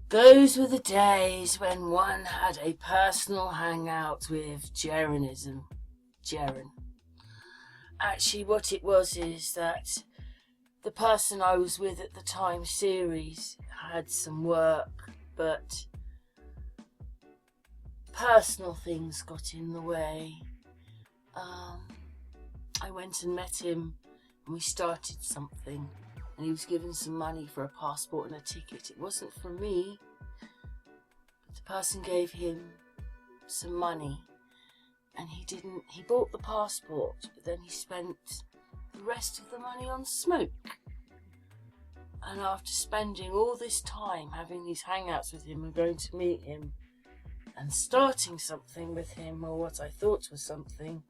Those were the days when one had a personal hangout with Jeranism. Jeran. Actually, what it was is that the person I was with at the time, series, had some work, but personal things got in the way. I went and met him and we started something, and he was given some money for a passport and a ticket. It wasn't for me, but the person gave him some money, and he bought the passport, but then he spent the rest of the money on smoke. And after spending all this time having these hangouts with him and going to meet him and starting something with him, or what I thought was something,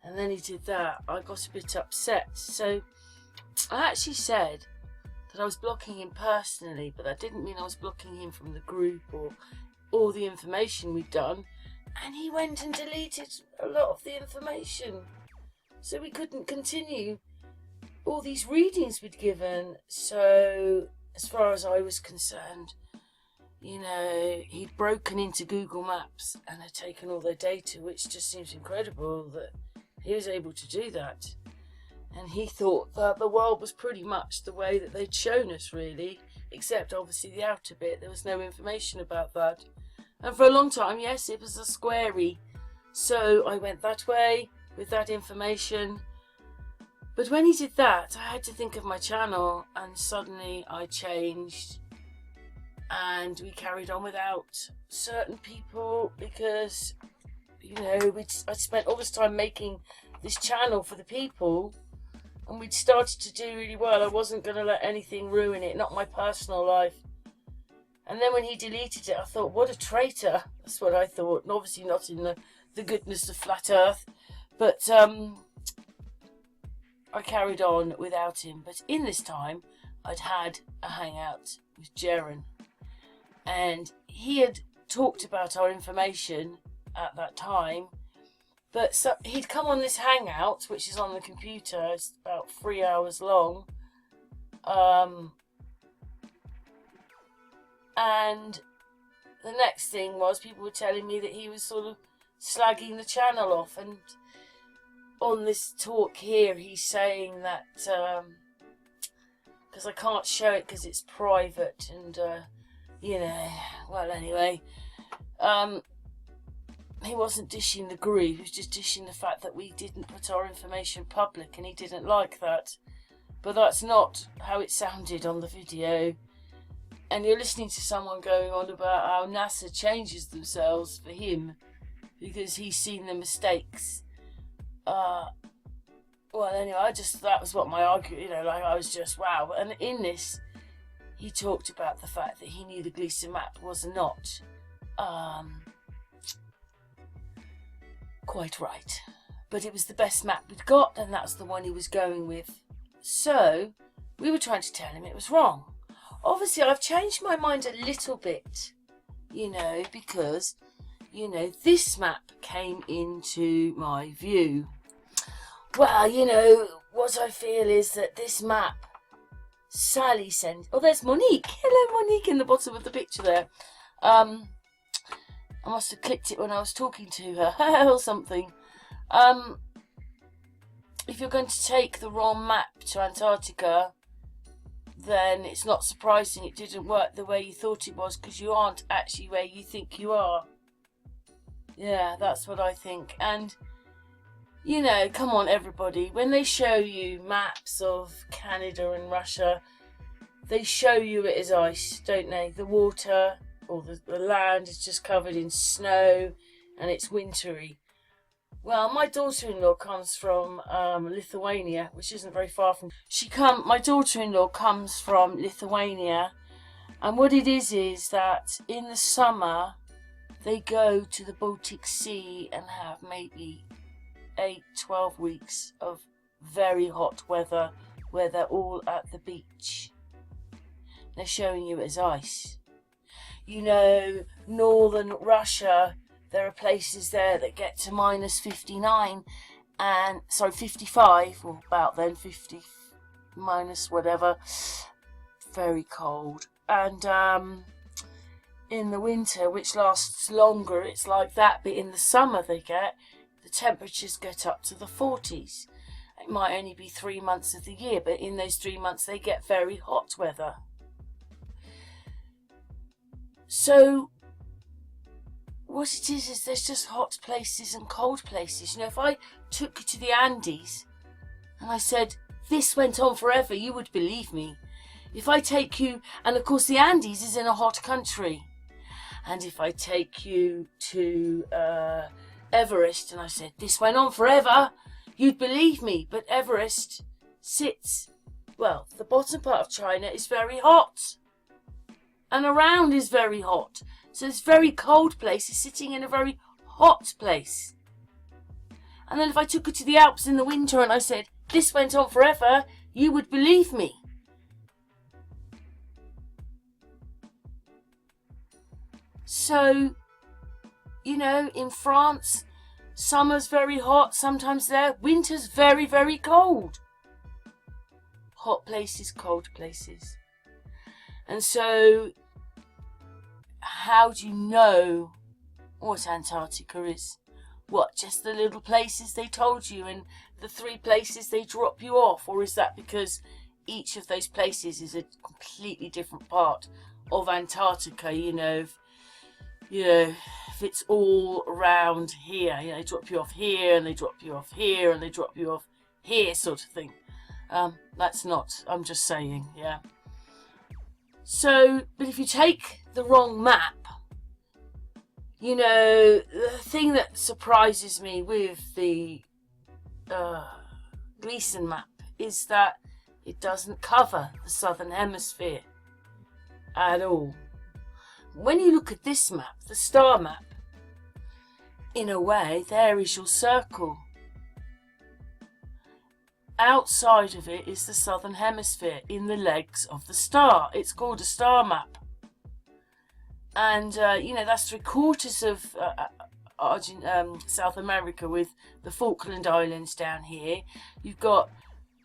and then he did that, I got a bit upset. So I actually said that I was blocking him personally, but that didn't mean I was blocking him from the group or all the information we'd done. And he went and deleted a lot of the information, so we couldn't continue all these readings we'd given. So as far as I was concerned, he'd broken into Google Maps and had taken all their data, which just seems incredible that he was able to do that. And he thought that the world was pretty much the way that they'd shown us, really, except obviously the outer bit. There was no information about that. And for a long time, yes, it was a squarey. So I went that way with that information. But when he did that, I had to think of my channel, and suddenly I changed. And we carried on without certain people because, I spent all this time making this channel for the people, and we'd started to do really well. I wasn't going to let anything ruin it, not my personal life. And then when he deleted it, I thought, what a traitor. That's what I thought. And obviously not in the goodness of flat earth. But I carried on without him. But in this time, I'd had a hangout with Jeran. And he had talked about our information at that time. But so he'd come on this hangout, which is on the computer. It's about 3 hours long. And the next thing was, people were telling me that he was sort of slagging the channel off. And on this talk here, he's saying that, because I can't show it because it's private, and, well, anyway, he wasn't dishing the group, he was just dishing the fact that we didn't put our information public, and he didn't like that. But that's not how it sounded on the video. And you're listening to someone going on about how NASA changes themselves for him because he's seen the mistakes. Well, anyway, that was what my argument, I was just, wow. And in this, he talked about the fact that he knew the Gleason map was not quite right. But it was the best map we'd got, and that's the one he was going with. So, we were trying to tell him it was wrong. Obviously, I've changed my mind a little bit, because, this map came into my view. Well, what I feel is that this map, Sally sent... Oh, there's Monique. Hello, Monique, in the bottom of the picture there. I must have clicked it when I was talking to her or something. If you're going to take the wrong map to Antarctica, then it's not surprising it didn't work the way you thought it was, because you aren't actually where you think you are. Yeah, that's what I think. And, come on, everybody. When they show you maps of Canada and Russia, they show you it as ice, don't they? The water or the land is just covered in snow and it's wintry. Well, my daughter-in-law comes from Lithuania, which isn't very far from... My daughter-in-law comes from Lithuania, and what it is that in the summer they go to the Baltic Sea and have maybe 8-12 weeks of very hot weather where they're all at the beach. They're showing you as ice. Northern Russia, there are places there that get to minus 55, or about then, 50 minus whatever. Very cold. And in the winter, which lasts longer, it's like that, but in the summer the temperatures get up to the 40s. It might only be 3 months of the year, but in those 3 months they get very hot weather. So what it is there's just hot places and cold places. You know, if I took you to the Andes and I said, this went on forever, you would believe me. If I take you, and of course the Andes is in a hot country, and if I take you to Everest and I said, this went on forever, you'd believe me. But Everest sits, well, the bottom part of China is very hot, and around is very hot. So this very cold place is sitting in a very hot place. And then if I took you to the Alps in the winter and I said, this went on forever, you would believe me. So, you know, in France, summer's very hot, sometimes there, winter's very, very cold. Hot places, cold places. And so, how do you know what Antarctica is? What, just the little places they told you and the 3 places they drop you off? Or is that because each of those places is a completely different part of Antarctica? You know, if it's all around here, you know, they drop you off here and they drop you off here and they drop you off here, sort of thing. That's not, I'm just saying, yeah. So, but if you take the wrong map, you know, the thing that surprises me with the Gleason map is that it doesn't cover the southern hemisphere at all. When you look at this map, the star map, in a way, there is your circle. Outside of it is the southern hemisphere in the legs of the star. It's called a star map. And, you know, that's 3/4 of South America, with the Falkland Islands down here. You've got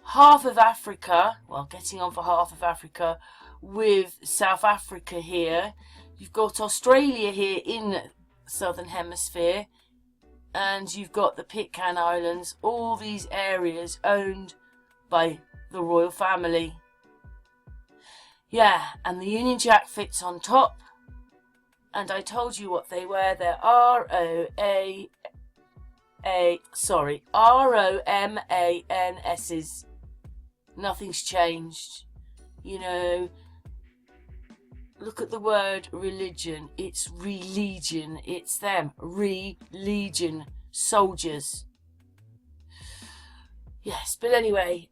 half of Africa, well, getting on for half of Africa, with South Africa here. You've got Australia here in the southern hemisphere. And you've got the Pitcairn Islands, all these areas owned by the royal family. Yeah, and the Union Jack fits on top. And I told you what they were. They're ROMANSs. Nothing's changed. You know, look at the word religion. It's religion. It's them. Religion. Soldiers. Yes, but anyway,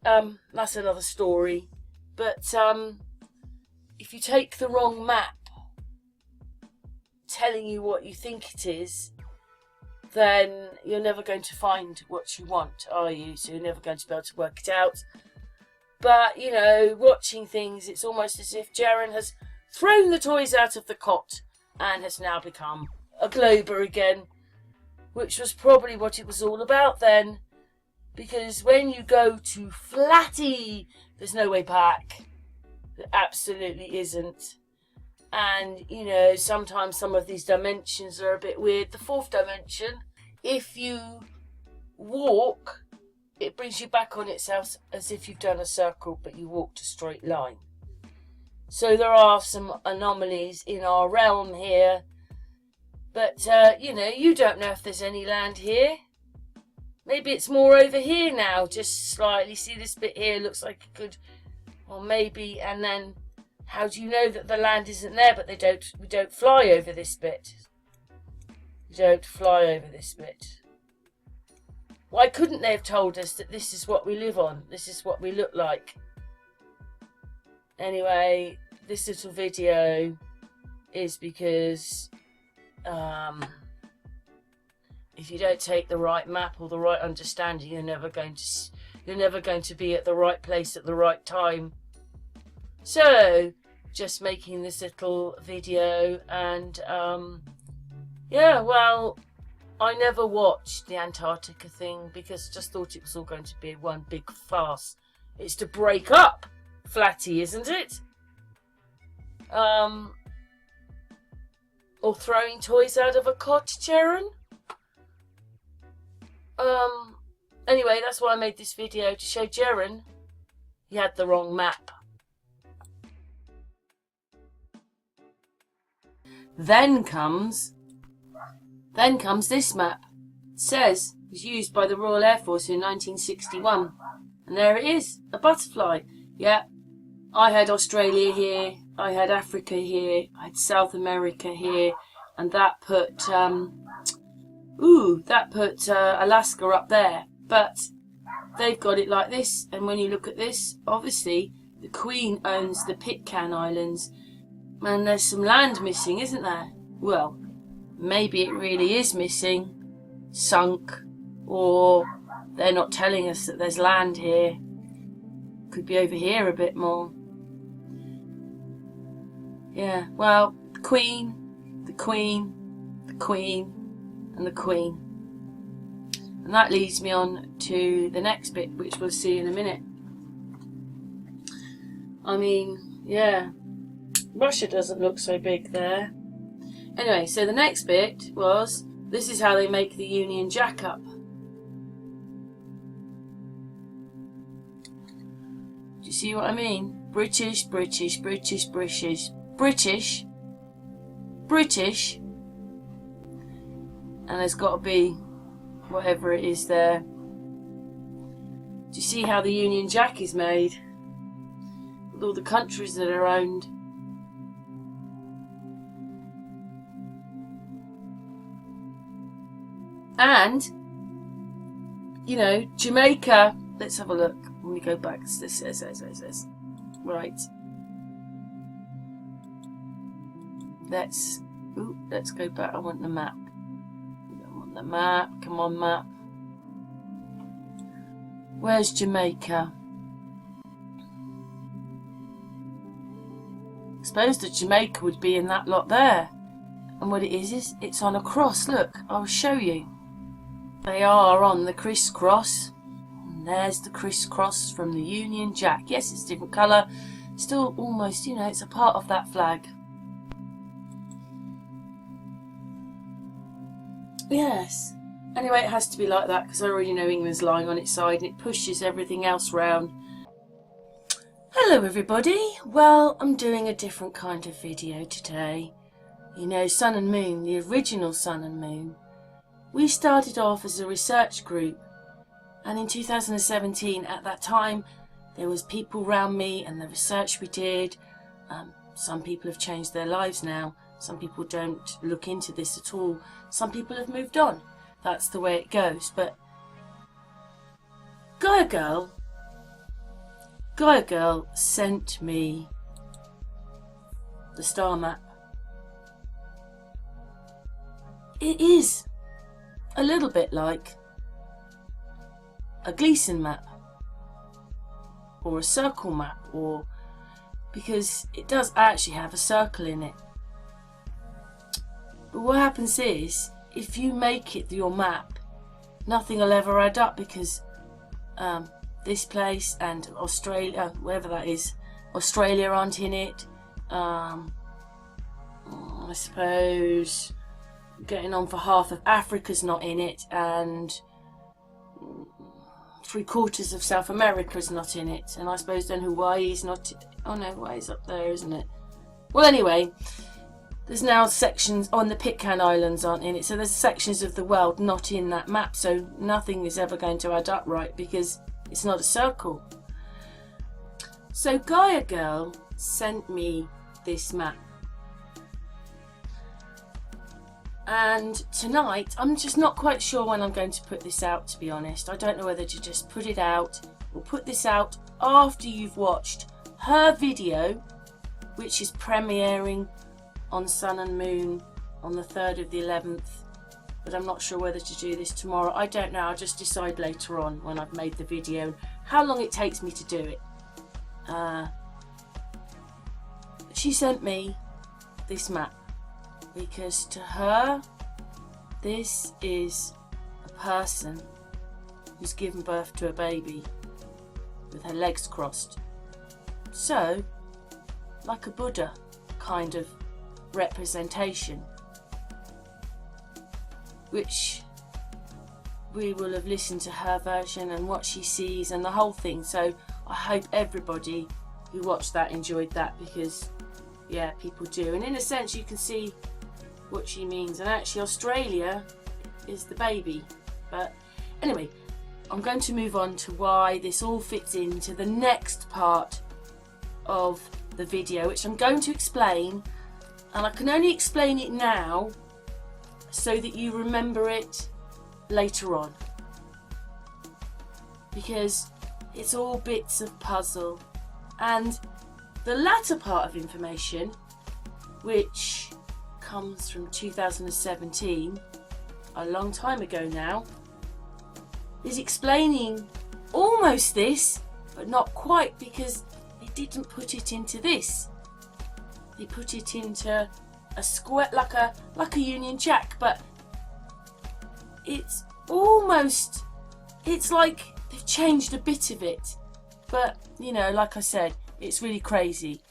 that's another story. But if you take the wrong map telling you what you think it is, then you're never going to find what you want, are you? So you're never going to be able to work it out. But, you know, watching things, it's almost as if Jeren has thrown the toys out of the cot and has now become a glober again, which was probably what it was all about then. Because when you go to Flatty, there's no way back. There absolutely isn't. And, you know, sometimes some of these dimensions are a bit weird. The 4th dimension, if you walk, it brings you back on itself as if you've done a circle, but you walked a straight line. So there are some anomalies in our realm here. But, you know, you don't know if there's any land here. Maybe it's more over here now, just slightly. See this bit here, looks like it could, or maybe, and then how do you know that the land isn't there? But we don't fly over this bit. We don't fly over this bit. Why couldn't they have told us that this is what we live on? This is what we look like? Anyway, this little video is because if you don't take the right map or the right understanding, you're never going to be at the right place at the right time. So, just making this little video, and yeah, well, I never watched the Antarctica thing because I just thought it was all going to be one big farce. It's to break up Flatty, isn't it? Or throwing toys out of a cot, Jeran? Anyway, that's why I made this video, to show Jeran he had the wrong map. Then comes this map. It says it was used by the Royal Air Force in 1961. And there it is, a butterfly. Yeah, I had Australia here, I had Africa here, I had South America here, and that put Alaska up there. But they've got it like this, and when you look at this, obviously the Queen owns the Pitcairn Islands, and there's some land missing, isn't there? Well, maybe it really is missing, sunk, or they're not telling us that there's land here. Could be over here a bit more. Yeah, well, the Queen, the Queen, the Queen, and the Queen. And that leads me on to the next bit, which we'll see in a minute. I mean, yeah, Russia doesn't look so big there. Anyway, so the next bit was, this is how they make the Union Jack up. Do you see what I mean? British, British, British, British, British, British, and there's got to be whatever it is there. Do you see how the Union Jack is made? With all the countries that are owned. And, you know, Jamaica, let's have a look. When we go back, this says. Right. Let's go back. I want the map. I want the map. Come on, map. Where's Jamaica? I suppose that Jamaica would be in that lot there. And what it is it's on a cross. Look, I'll show you. They are on the crisscross. And there's the crisscross from the Union Jack. Yes, it's a different colour. Still almost, you know, it's a part of that flag. Yes. Anyway, it has to be like that because I already know England's lying on its side and it pushes everything else round. Hello everybody. Well, I'm doing a different kind of video today. You know, Sun and Moon, the original Sun and Moon. We started off as a research group, and in 2017, at that time, there was people around me and the research we did. Some people have changed their lives now. Some people don't look into this at all. Some people have moved on. That's the way it goes. But Gaia Girl sent me the star map. It is a little bit like a Gleason map or a circle map, or because it does actually have a circle in it. But what happens is, if you make it your map, nothing will ever add up because this place and Australia, wherever that is, Australia aren't in it. I suppose getting on for half of Africa's not in it, and 3/4 of South America's not in it, and I suppose then Hawaii's not. Oh no, Hawaii's up there, isn't it? Well, anyway, there's now sections on the Pitcairn Islands aren't in it, so there's sections of the world not in that map, so nothing is ever going to add up right because it's not a circle. So Gaia Girl sent me this map. And tonight, I'm just not quite sure when I'm going to put this out, to be honest. I don't know whether to just put it out or put this out after you've watched her video, which is premiering on Sun and Moon on the 3rd of the 11th. But I'm not sure whether to do this tomorrow. I don't know. I'll just decide later on when I've made the video how long it takes me to do it. She sent me this map. Because to her, this is a person who's given birth to a baby with her legs crossed. So, like a Buddha kind of representation. which we will have listened to her version and what she sees and the whole thing. So I hope everybody who watched that enjoyed that, because yeah, people do, and in a sense you can see what she means. And actually Australia is the baby. But anyway, I'm going to move on to why this all fits into the next part of the video, which I'm going to explain, and I can only explain it now so that you remember it later on, because it's all bits of puzzle. And the latter part of information, which comes from 2017, a long time ago now, is explaining almost this, but not quite, because they didn't put it into this. They put it into a square, like a Union Jack, but it's almost, it's like they've changed a bit of it. But you know, like I said, it's really crazy.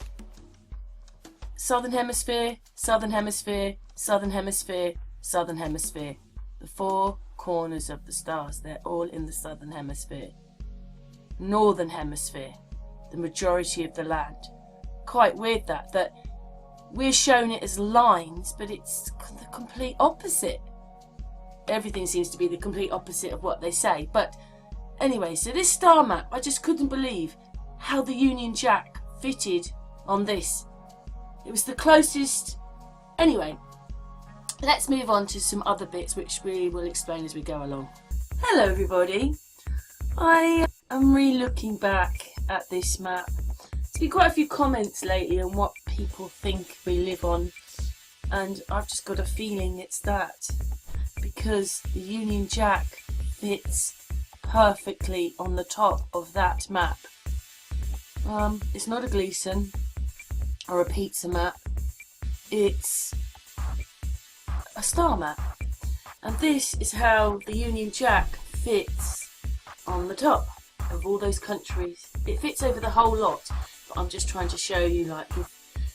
Southern Hemisphere, Southern Hemisphere, Southern Hemisphere, Southern Hemisphere. The four corners of the stars, they're all in the Southern Hemisphere. Northern Hemisphere, the majority of the land. Quite weird that we're shown it as lines, but it's the complete opposite. Everything seems to be the complete opposite of what they say. But anyway, so this star map, I just couldn't believe how the Union Jack fitted on this. It was the closest. Anyway, let's move on to some other bits which we will explain as we go along. Hello everybody. I am re-looking back at this map. There's been quite a few comments lately on what people think we live on, and I've just got a feeling it's that, because the Union Jack fits perfectly on the top of that map. It's not a Gleason or a pizza map, it's a star map, and this is how the Union Jack fits on the top of all those countries. It fits over the whole lot, but I'm just trying to show you, like,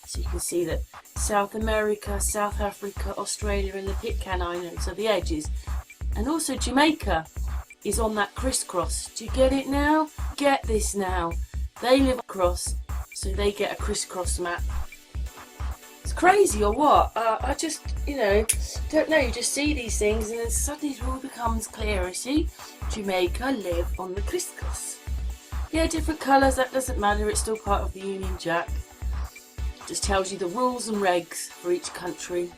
so you can see that South America, South Africa, Australia and the Pitcairn Islands are the edges, and also Jamaica is on that crisscross. Do you get it now? Get this now. They live across, so they get a crisscross map. It's crazy or what? I just, don't know. You just see these things and then suddenly it all becomes clearer. See? Jamaica live on the crisscross. Yeah, different colours, that doesn't matter. It's still part of the Union Jack. Just tells you the rules and regs for each country.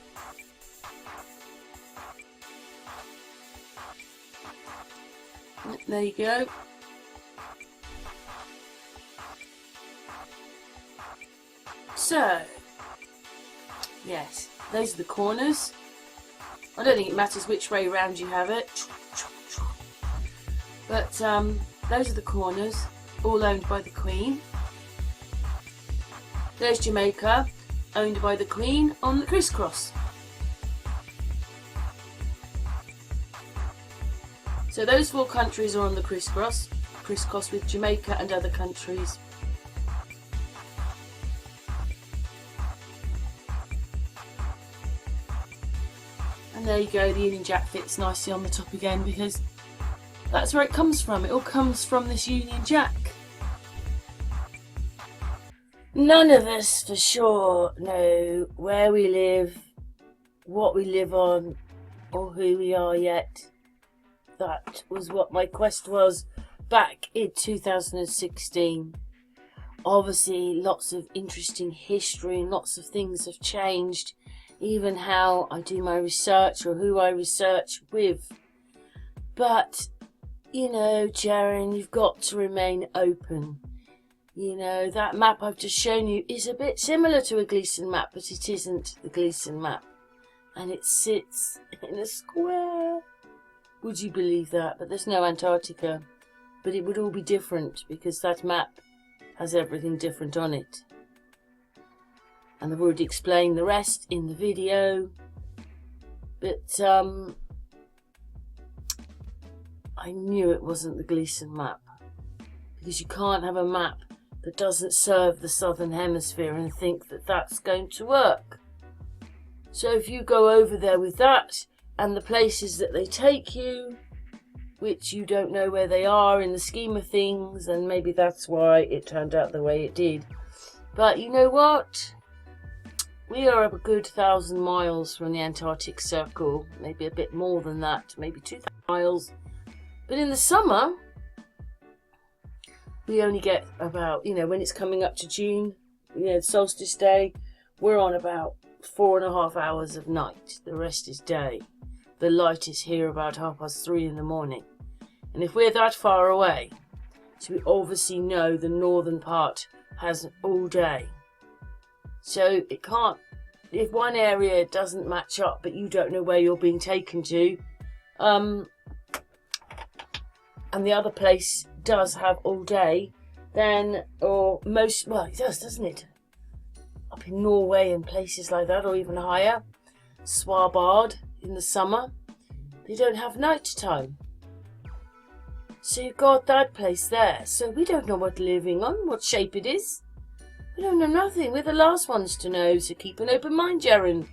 There you go. So, yes, those are the corners. I don't think it matters which way round you have it. But those are the corners, all owned by the Queen. There's Jamaica, owned by the Queen on the crisscross. So those four countries are on the crisscross with Jamaica and other countries. And there you go, the Union Jack fits nicely on the top again, because that's where it comes from. It all comes from this Union Jack. None of us for sure know where we live, what we live on, or who we are yet. That was what my quest was back in 2016. Obviously, lots of interesting history and lots of things have changed. Even how I do my research or who I research with. But, Jaron, you've got to remain open. That map I've just shown you is a bit similar to a Gleason map, but it isn't the Gleason map. And it sits in a square. Would you believe that? But there's no Antarctica. But it would all be different, because that map has everything different on it. And I've already explained the rest in the video. But I knew it wasn't the Gleason map, because you can't have a map that doesn't serve the Southern Hemisphere and think that that's going to work. So if you go over there with that, and the places that they take you, which you don't know where they are in the scheme of things, and maybe that's why it turned out the way it did. But you know what? We are a good 1,000 miles from the Antarctic Circle, maybe a bit more than that, maybe 2,000 miles. But in the summer, we only get about, when it's coming up to June, solstice day, we're on about 4.5 hours of night. The rest is day. The light is here about 3:30 in the morning. And if we're that far away, so we obviously know the northern part has all day. So it can't, if one area doesn't match up, but you don't know where you're being taken to, and the other place does have all day, then, well, it does, doesn't it? Up in Norway and places like that, or even higher, Svalbard in the summer, they don't have night time. So you've got that place there. So we don't know what living on, what shape it is. We don't know nothing. We're the last ones to know, so keep an open mind, Jeren.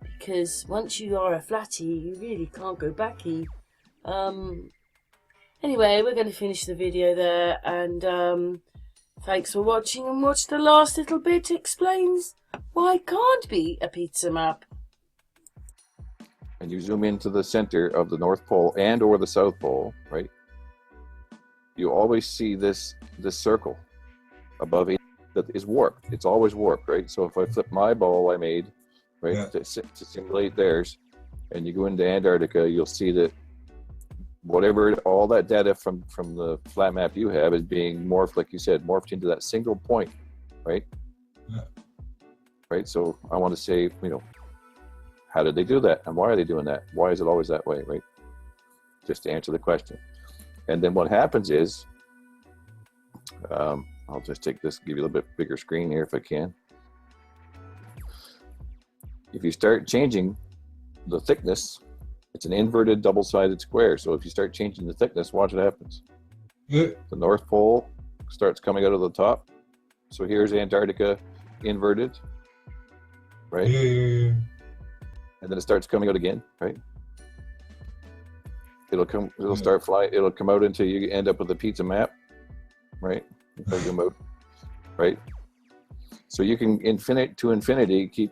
Because once you are a flatty, you really can't go backy. Anyway, we're going to finish the video there, and thanks for watching, and watch the last little bit explains why it can't be a pizza map. And you zoom into the center of the North Pole and or the South Pole, right? You always see this circle above it that is warped. It's always warped, right? So if I flip my ball I made, right, to simulate theirs, and you go into Antarctica, you'll see that whatever, all that data from the flat map you have is being morphed, like you said, morphed into that single point, right? Yeah. Right, so I want to say, how did they do that? And why are they doing that? Why is it always that way, right? Just to answer the question. And then what happens is, I'll just take this, give you a little bit bigger screen here if I can. If you start changing the thickness, it's an inverted double-sided square. So if you start changing the thickness, watch what happens. Yeah. The North Pole starts coming out of the top. So here's Antarctica inverted, right? Yeah. And then it starts coming out again, right? It'll start flying, it'll come out until you end up with a pizza map, right? Right? So you can to infinity keep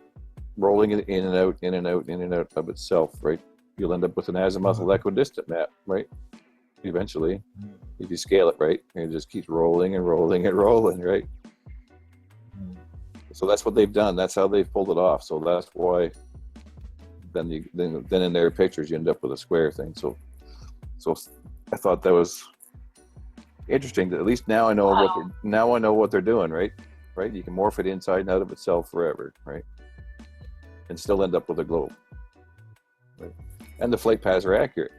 rolling it in and out, in and out, in and out of itself, right? You'll end up with an azimuthal equidistant map, right? Eventually, if you scale it right, and it just keeps rolling and rolling and rolling, right? So that's what they've done. That's how they've pulled it off. So that's why then in their pictures you end up with a square thing. So I thought that was interesting. That at least now I know what they're doing, right? Right? You can morph it inside and out of itself forever, right? And still end up with a globe. Right? And the flight paths are accurate,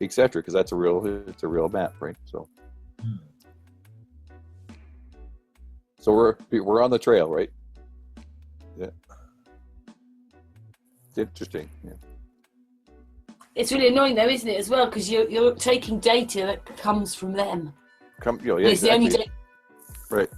etc. Because it's a real map, right? So we're on the trail, right? Yeah. It's interesting. Yeah. It's really annoying though, isn't it, as well? Because you're taking data that comes from them. Yeah, it's exactly. the only data. Right.